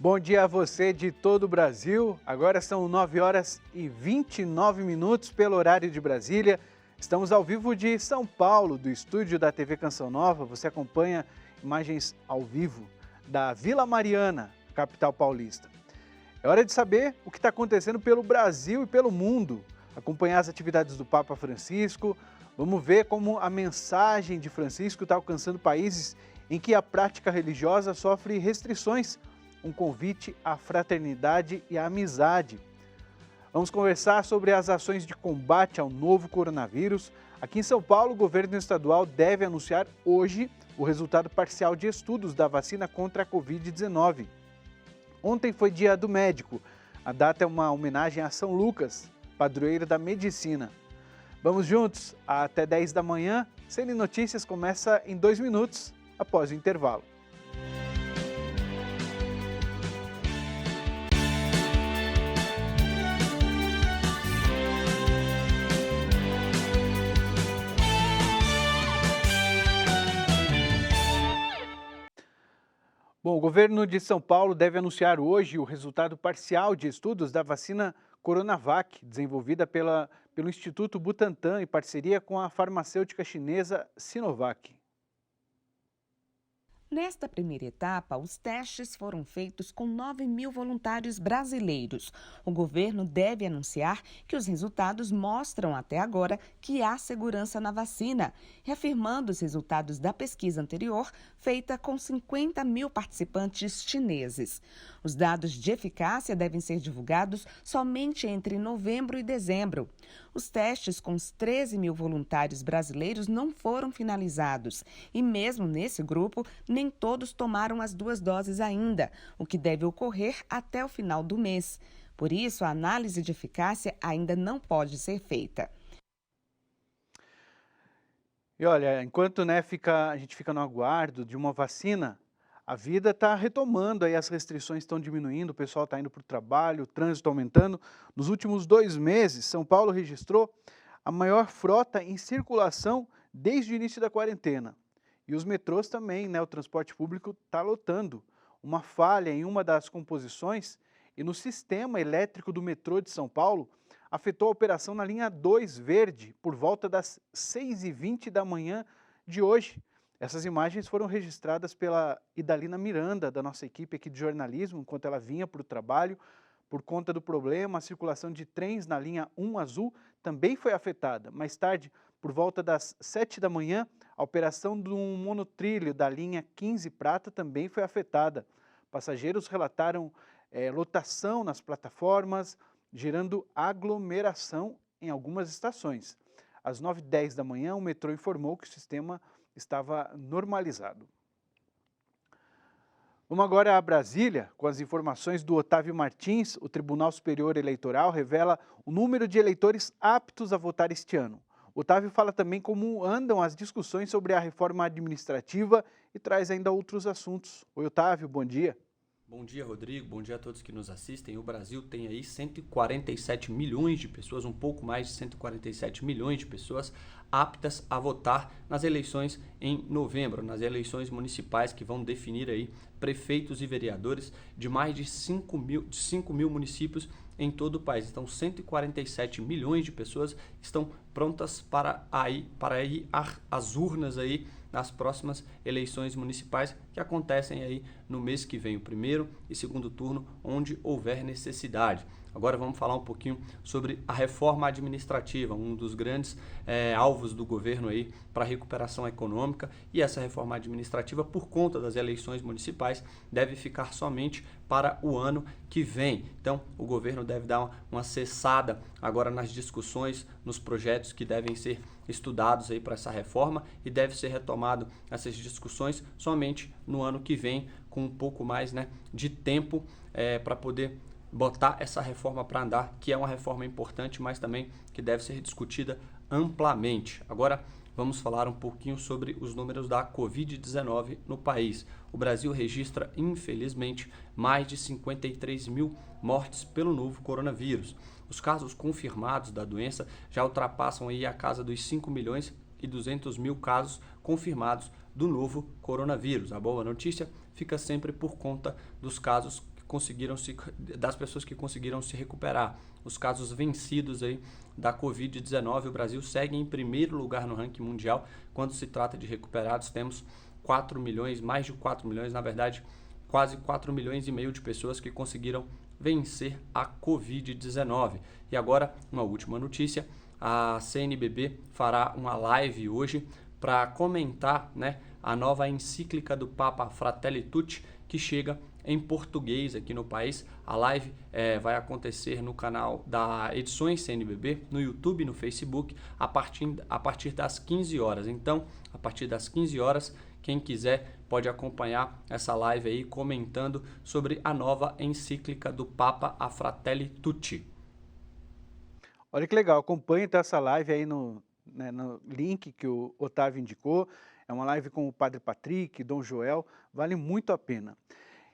Bom dia a você de todo o Brasil. Agora são 9 horas e 29 minutos pelo horário de Brasília. Estamos ao vivo de São Paulo, do estúdio da TV Canção Nova. Você acompanha imagens ao vivo da Vila Mariana, capital paulista. É hora de saber o que está acontecendo pelo Brasil e pelo mundo. Acompanhar as atividades do Papa Francisco. Vamos ver como a mensagem de Francisco está alcançando países em que a prática religiosa sofre restrições. Um convite à fraternidade e à amizade. Vamos conversar sobre as ações de combate ao novo coronavírus. Aqui em São Paulo, o governo estadual deve anunciar hoje o resultado parcial de estudos da vacina contra a Covid-19. Ontem foi Dia do Médico. A data é uma homenagem a São Lucas, padroeiro da medicina. Vamos juntos até 10 da manhã. CN Notícias começa em 2 minutos após o intervalo. Bom, o governo de São Paulo deve anunciar hoje o resultado parcial de estudos da vacina Coronavac, desenvolvida pelo Instituto Butantan em parceria com a farmacêutica chinesa Sinovac. Nesta primeira etapa, os testes foram feitos com 9.000 voluntários brasileiros. O governo deve anunciar que os resultados mostram até agora que há segurança na vacina, reafirmando os resultados da pesquisa anterior, feita com 50.000 participantes chineses. Os dados de eficácia devem ser divulgados somente entre novembro e dezembro. Os testes com os 13.000 voluntários brasileiros não foram finalizados e, mesmo nesse grupo, nem todos tomaram as 2 doses ainda, o que deve ocorrer até o final do mês. Por isso, a análise de eficácia ainda não pode ser feita. E olha, enquanto a gente fica no aguardo de uma vacina, a vida está retomando, aí as restrições estão diminuindo, o pessoal está indo para o trabalho, o trânsito aumentando. Nos últimos 2 meses, São Paulo registrou a maior frota em circulação desde o início da quarentena. E os metrôs também, o transporte público está lotando. Uma falha em uma das composições e no sistema elétrico do metrô de São Paulo afetou a operação na linha 2 verde por volta das 6h20 da manhã de hoje. Essas imagens foram registradas pela Idalina Miranda, da nossa equipe aqui de jornalismo, enquanto ela vinha para o trabalho. Por conta do problema, a circulação de trens na linha 1 azul também foi afetada. Mais tarde, por volta das 7 da manhã, a operação de um monotrilho da linha 15 prata também foi afetada. Passageiros relataram lotação nas plataformas, gerando aglomeração em algumas estações. Às 9h10 da manhã, o metrô informou que o sistema estava normalizado. Vamos agora a Brasília, com as informações do Otávio Martins. O Tribunal Superior Eleitoral revela o número de eleitores aptos a votar este ano. O Otávio fala também como andam as discussões sobre a reforma administrativa e traz ainda outros assuntos. Oi, Otávio, bom dia. Bom dia, Rodrigo. Bom dia a todos que nos assistem. O Brasil tem aí 147 milhões de pessoas, um pouco mais de 147 milhões de pessoas aptas a votar nas eleições em novembro, nas eleições municipais que vão definir aí prefeitos e vereadores de mais de 5 mil municípios em todo o país. Então, 147 milhões de pessoas estão prontas para ir às urnas aí nas próximas eleições municipais que acontecem aí no mês que vem, o primeiro e segundo turno, onde houver necessidade. Agora vamos falar um pouquinho sobre a reforma administrativa, um dos grandes alvos do governo aí para a recuperação econômica, e essa reforma administrativa, por conta das eleições municipais, deve ficar somente para o ano que vem. Então, o governo deve dar uma cessada agora nas discussões, nos projetos que devem ser estudados aí para essa reforma, e deve ser retomado essas discussões somente no ano que vem, com um pouco mais de tempo para poder botar essa reforma para andar, que é uma reforma importante, mas também que deve ser discutida amplamente. Agora, vamos falar um pouquinho sobre os números da Covid-19 no país. O Brasil registra, infelizmente, mais de 53 mil mortes pelo novo coronavírus. Os casos confirmados da doença já ultrapassam aí a casa dos 5 milhões e 200 mil casos confirmados do novo coronavírus. A boa notícia fica sempre por conta dos casos das pessoas que conseguiram se recuperar. Os casos vencidos aí da Covid-19, o Brasil segue em primeiro lugar no ranking mundial. Quando se trata de recuperados, temos 4 milhões, mais de 4 milhões, na verdade, quase 4 milhões e meio de pessoas que conseguiram vencer a Covid-19. E agora, uma última notícia, a CNBB fará uma live hoje para comentar, né, a nova encíclica do Papa Fratelli Tutti, que chega em português aqui no país. A live vai acontecer no canal da Edições CNBB, no YouTube e no Facebook, a partir das 15 horas. Então, a partir das 15 horas, quem quiser pode acompanhar essa live aí comentando sobre a nova encíclica do Papa, a Fratelli Tutti. Olha que legal, acompanhe então essa live aí no link que o Otávio indicou. É uma live com o Padre Patrick, Dom Joel, vale muito a pena.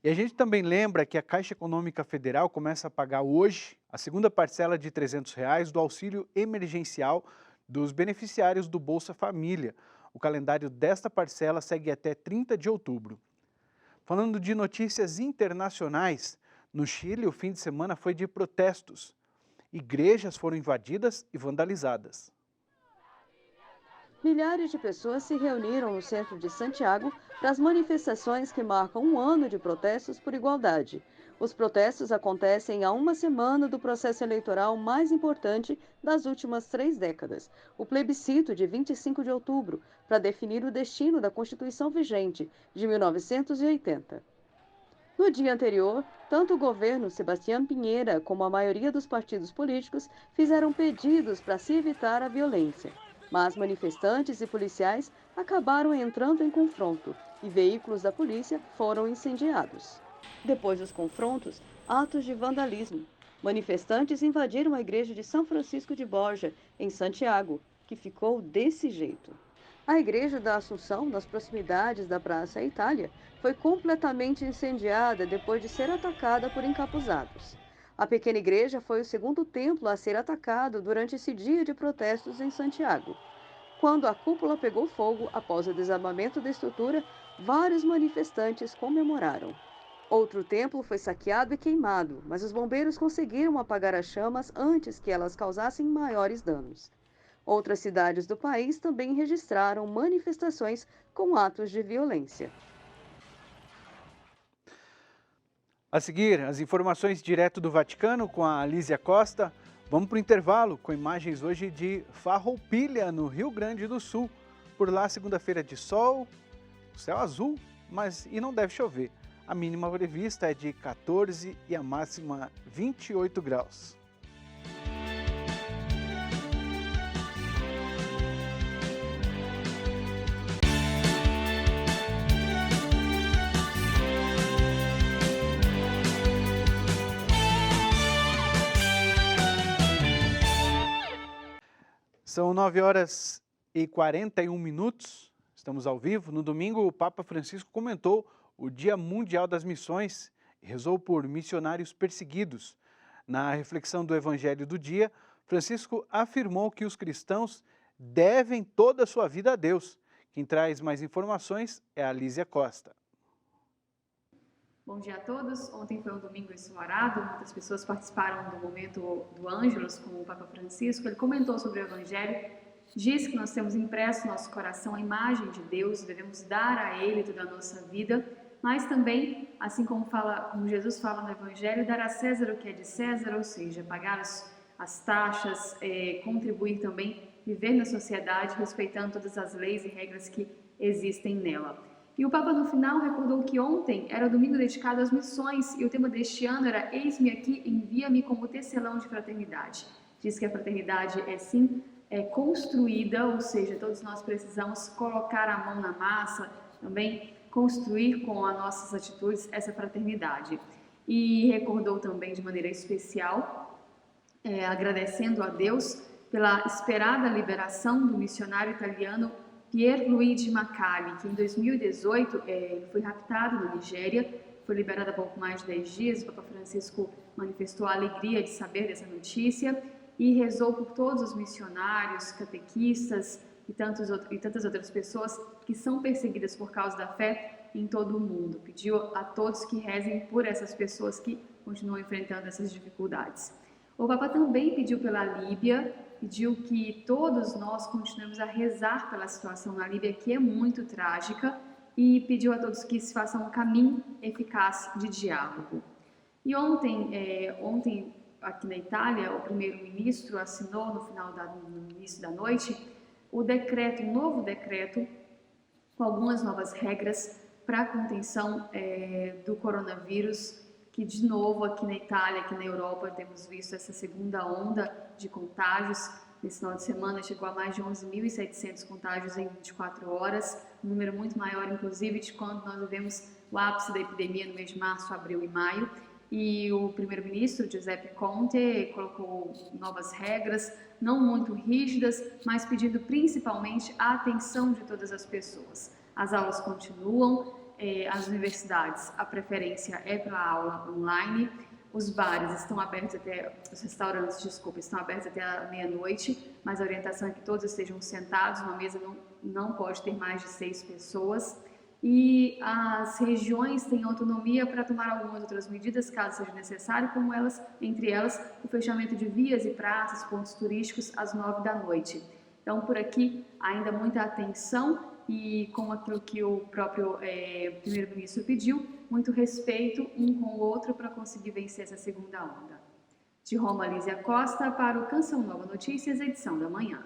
E a gente também lembra que a Caixa Econômica Federal começa a pagar hoje a segunda parcela de R$ 300 do auxílio emergencial dos beneficiários do Bolsa Família. O calendário desta parcela segue até 30 de outubro. Falando de notícias internacionais, no Chile o fim de semana foi de protestos. Igrejas foram invadidas e vandalizadas. Milhares de pessoas se reuniram no centro de Santiago para as manifestações que marcam um ano de protestos por igualdade. Os protestos acontecem há uma semana do processo eleitoral mais importante das últimas 3 décadas, o plebiscito de 25 de outubro, para definir o destino da Constituição vigente de 1980. No dia anterior, tanto o governo Sebastián Piñera como a maioria dos partidos políticos fizeram pedidos para se evitar a violência. Mas manifestantes e policiais acabaram entrando em confronto e veículos da polícia foram incendiados. Depois dos confrontos, atos de vandalismo. Manifestantes invadiram a igreja de São Francisco de Borja, em Santiago, que ficou desse jeito. A igreja da Assunção, nas proximidades da Praça Itália, foi completamente incendiada depois de ser atacada por encapuzados. A pequena igreja foi o segundo templo a ser atacado durante esse dia de protestos em Santiago. Quando a cúpula pegou fogo após o desabamento da estrutura, vários manifestantes comemoraram. Outro templo foi saqueado e queimado, mas os bombeiros conseguiram apagar as chamas antes que elas causassem maiores danos. Outras cidades do país também registraram manifestações com atos de violência. A seguir, as informações direto do Vaticano com a Lísia Costa. Vamos para o intervalo com imagens hoje de Farroupilha, no Rio Grande do Sul. Por lá, segunda-feira de sol, céu azul, mas não deve chover. A mínima prevista é de 14 e a máxima 28 graus. São 9 horas e 41 minutos, estamos ao vivo. No domingo, o Papa Francisco comentou o Dia Mundial das Missões e rezou por missionários perseguidos. Na reflexão do Evangelho do dia, Francisco afirmou que os cristãos devem toda a sua vida a Deus. Quem traz mais informações é a Lísia Costa. Bom dia a todos. Ontem foi um domingo ensolarado, muitas pessoas participaram do momento do Ângelus com o Papa Francisco. Ele comentou sobre o Evangelho, diz que nós temos impresso no nosso coração a imagem de Deus, devemos dar a Ele toda a nossa vida, mas também, assim como Jesus fala no Evangelho, dar a César o que é de César, ou seja, pagar as taxas, contribuir também, viver na sociedade respeitando todas as leis e regras que existem nela. E o Papa, no final, recordou que ontem era o domingo dedicado às missões e o tema deste ano era Eis-me aqui, envia-me como tecelão de fraternidade. Diz que a fraternidade é construída, ou seja, todos nós precisamos colocar a mão na massa, também construir com as nossas atitudes essa fraternidade. E recordou também de maneira especial, agradecendo a Deus pela esperada liberação do missionário italiano Pierluigi Macali, que em 2018 foi raptado na Nigéria, foi liberado há pouco mais de 10 dias. O Papa Francisco manifestou a alegria de saber dessa notícia e rezou por todos os missionários, catequistas e tantas outras pessoas que são perseguidas por causa da fé, em todo o mundo. Pediu a todos que rezem por essas pessoas que continuam enfrentando essas dificuldades. O Papa também pediu pela Líbia, pediu que todos nós continuemos a rezar pela situação na Líbia, que é muito trágica, e pediu a todos que se façam um caminho eficaz de diálogo. E ontem aqui na Itália, o primeiro-ministro assinou no início da noite o novo decreto com algumas novas regras para a contenção do coronavírus, que de novo aqui na Itália, aqui na Europa, temos visto essa segunda onda de contágios. Nesse final de semana chegou a mais de 11.700 contágios em 24 horas, um número muito maior, inclusive, de quando nós vivemos o ápice da epidemia no mês de março, abril e maio. E o primeiro-ministro, Giuseppe Conte, colocou novas regras, não muito rígidas, mas pedindo principalmente a atenção de todas as pessoas. As aulas continuam, as universidades, a preferência é pela aula online, os restaurantes, estão abertos até a meia-noite, mas a orientação é que todos estejam sentados, uma mesa não pode ter mais de 6 pessoas. E as regiões têm autonomia para tomar algumas outras medidas, caso seja necessário, como entre elas, o fechamento de vias e praças, pontos turísticos, às 9 da noite. Então, por aqui, ainda muita atenção e, com aquilo que o próprio primeiro-ministro pediu, muito respeito um com o outro para conseguir vencer essa segunda onda. De Roma, Lísia Costa, para o Canção Nova Notícias, edição da manhã.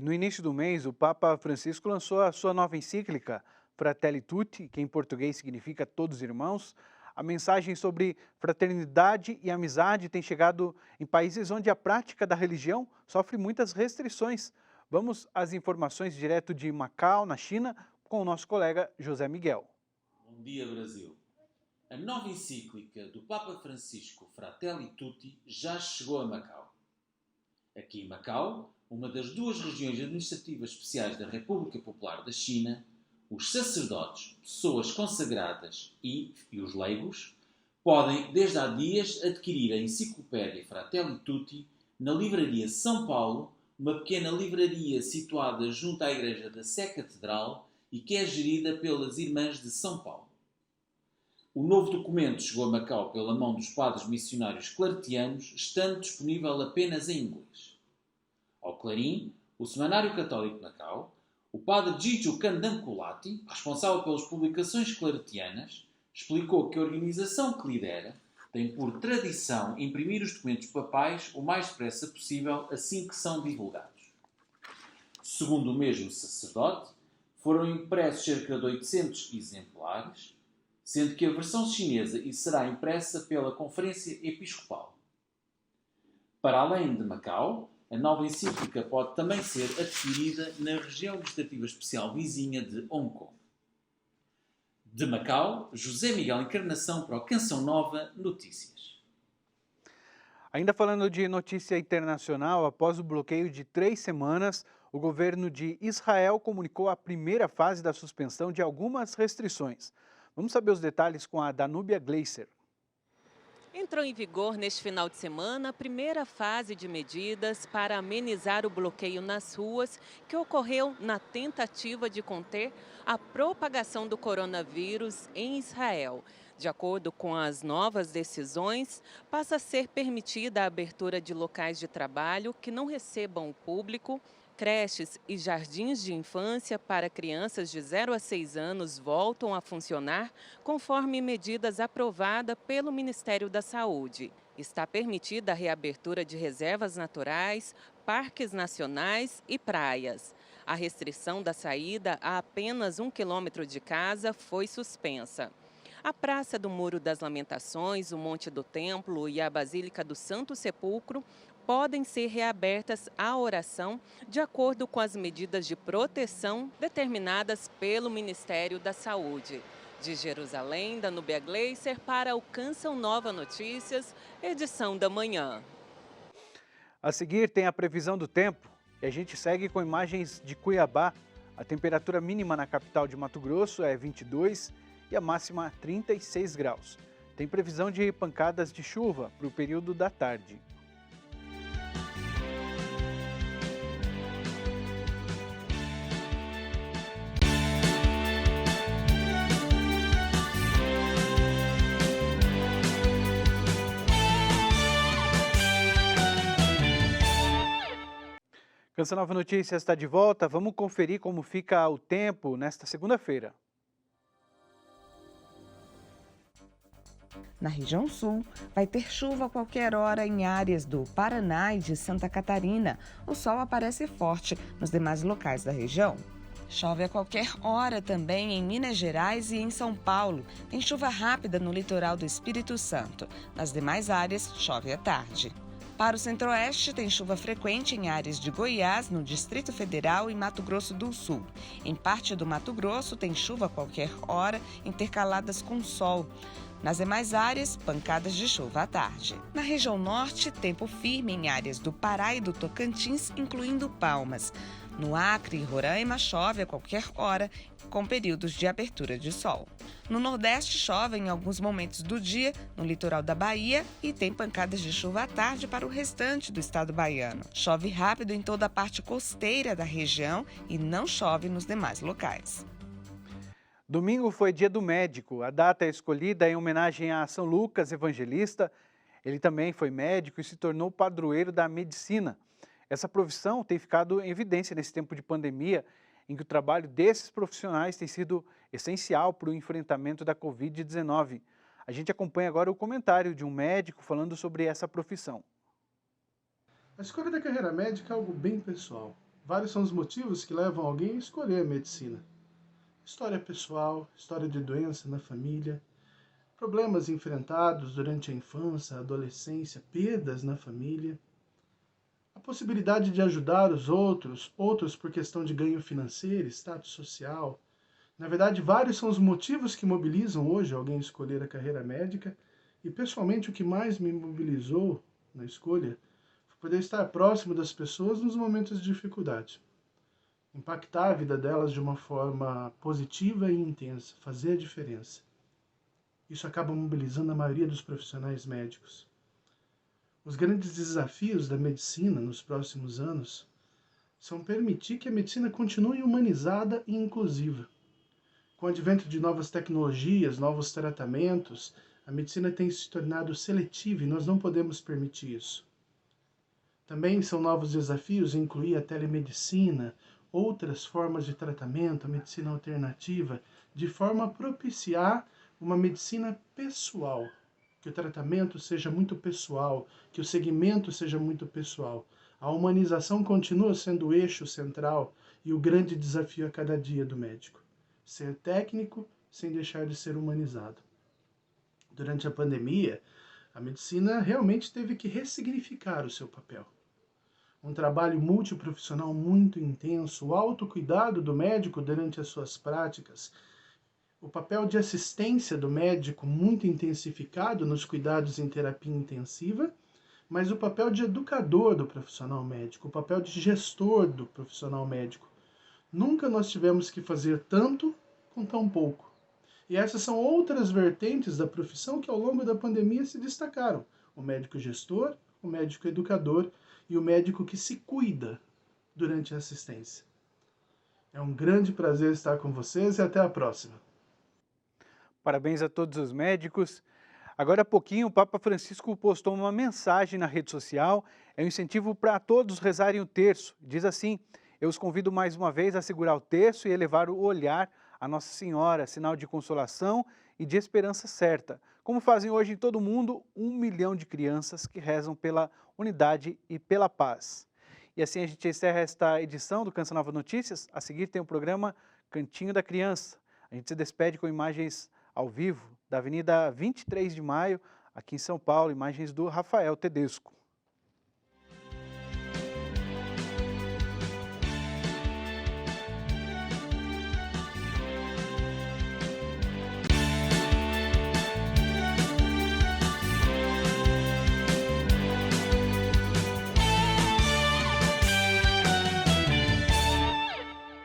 No início do mês, o Papa Francisco lançou a sua nova encíclica, Fratelli Tutti, que em português significa todos irmãos. A mensagem sobre fraternidade e amizade tem chegado em países onde a prática da religião sofre muitas restrições. Vamos às informações direto de Macau, na China, com o nosso colega José Miguel. Bom dia, Brasil. A nova encíclica do Papa Francisco, Fratelli Tutti, já chegou a Macau. Aqui em Macau, uma das 2 regiões administrativas especiais da República Popular da China, os sacerdotes, pessoas consagradas e os leigos podem, desde há dias, adquirir a enciclopédia Fratelli Tutti na Livraria São Paulo, uma pequena livraria situada junto à Igreja da Sé Catedral e que é gerida pelas Irmãs de São Paulo. O novo documento chegou a Macau pela mão dos padres missionários claretianos, estando disponível apenas em inglês. Ao Clarim, o Semanário Católico de Macau, o padre Gigio Candanculati, responsável pelas publicações claretianas, explicou que a organização que lidera tem por tradição imprimir os documentos papais o mais depressa possível assim que são divulgados. Segundo o mesmo sacerdote, foram impressos cerca de 800 exemplares, sendo que a versão chinesa será impressa pela Conferência Episcopal. Para além de Macau, a nova encíclica pode também ser adquirida na região administrativa especial vizinha de Hong Kong. De Macau, José Miguel Encarnação para o Canção Nova Notícias. Ainda falando de notícia internacional, após o bloqueio de 3 semanas, o governo de Israel comunicou a primeira fase da suspensão de algumas restrições. Vamos saber os detalhes com a Danúbia Gleiser. Entrou em vigor neste final de semana a primeira fase de medidas para amenizar o bloqueio nas ruas que ocorreu na tentativa de conter a propagação do coronavírus em Israel. De acordo com as novas decisões, passa a ser permitida a abertura de locais de trabalho que não recebam o público. Creches e jardins de infância para crianças de 0 a 6 anos voltam a funcionar conforme medidas aprovadas pelo Ministério da Saúde. Está permitida a reabertura de reservas naturais, parques nacionais e praias. A restrição da saída a apenas 1 quilômetro de casa foi suspensa. A Praça do Muro das Lamentações, o Monte do Templo e a Basílica do Santo Sepulcro podem ser reabertas à oração de acordo com as medidas de proteção determinadas pelo Ministério da Saúde. De Jerusalém, Danúbia Gleiser para o Canção Nova Notícias, edição da manhã. A seguir tem a previsão do tempo e a gente segue com imagens de Cuiabá. A temperatura mínima na capital de Mato Grosso é 22 e a máxima 36 graus. Tem previsão de pancadas de chuva para o período da tarde. Canção Nova Notícias está de volta. Vamos conferir como fica o tempo nesta segunda-feira. Na região sul, vai ter chuva a qualquer hora em áreas do Paraná e de Santa Catarina. O sol aparece forte nos demais locais da região. Chove a qualquer hora também em Minas Gerais e em São Paulo. Tem chuva rápida no litoral do Espírito Santo. Nas demais áreas, chove à tarde. Para o centro-oeste, tem chuva frequente em áreas de Goiás, no Distrito Federal e Mato Grosso do Sul. Em parte do Mato Grosso, tem chuva a qualquer hora, intercaladas com sol. Nas demais áreas, pancadas de chuva à tarde. Na região norte, tempo firme em áreas do Pará e do Tocantins, incluindo Palmas. No Acre e Roraima, chove a qualquer hora, com períodos de abertura de sol. No Nordeste, chove em alguns momentos do dia, no litoral da Bahia, e tem pancadas de chuva à tarde para o restante do estado baiano. Chove rápido em toda a parte costeira da região e não chove nos demais locais. Domingo foi dia do médico. A data é escolhida em homenagem a São Lucas Evangelista. Ele também foi médico e se tornou padroeiro da medicina. Essa profissão tem ficado em evidência nesse tempo de pandemia, em que o trabalho desses profissionais tem sido essencial para o enfrentamento da Covid-19. A gente acompanha agora o comentário de um médico falando sobre essa profissão. A escolha da carreira médica é algo bem pessoal. Vários são os motivos que levam alguém a escolher a medicina. História pessoal, história de doença na família, problemas enfrentados durante a infância, a adolescência, perdas na família, a possibilidade de ajudar os outros por questão de ganho financeiro, status social. Na verdade, vários são os motivos que mobilizam hoje alguém a escolher a carreira médica e, pessoalmente, o que mais me mobilizou na escolha foi poder estar próximo das pessoas nos momentos de dificuldade. Impactar a vida delas de uma forma positiva e intensa, fazer a diferença. Isso acaba mobilizando a maioria dos profissionais médicos. Os grandes desafios da medicina nos próximos anos são permitir que a medicina continue humanizada e inclusiva. Com o advento de novas tecnologias, novos tratamentos, a medicina tem se tornado seletiva e nós não podemos permitir isso. Também são novos desafios incluir a telemedicina, outras formas de tratamento, a medicina alternativa, de forma a propiciar uma medicina pessoal, que o tratamento seja muito pessoal, que o segmento seja muito pessoal. A humanização continua sendo o eixo central e o grande desafio a cada dia do médico. Ser técnico sem deixar de ser humanizado. Durante a pandemia, a medicina realmente teve que ressignificar o seu papel. Um trabalho multiprofissional muito intenso, o autocuidado do médico durante as suas práticas, o papel de assistência do médico muito intensificado nos cuidados em terapia intensiva, mas o papel de educador do profissional médico, o papel de gestor do profissional médico. Nunca nós tivemos que fazer tanto com tão pouco. E essas são outras vertentes da profissão que ao longo da pandemia se destacaram. O médico gestor, o médico educador e o médico que se cuida durante a assistência. É um grande prazer estar com vocês e até a próxima. Parabéns a todos os médicos. Agora há pouquinho o Papa Francisco postou uma mensagem na rede social, é um incentivo para todos rezarem o terço. Diz assim: eu os convido mais uma vez a segurar o terço e elevar o olhar a Nossa Senhora, sinal de consolação e de esperança certa, como fazem hoje em todo o mundo 1 milhão de crianças que rezam pela unidade e pela paz. E assim a gente encerra esta edição do Canção Nova Notícias. A seguir tem o programa Cantinho da Criança. A gente se despede com imagens ao vivo da Avenida 23 de Maio, aqui em São Paulo, imagens do Rafael Tedesco.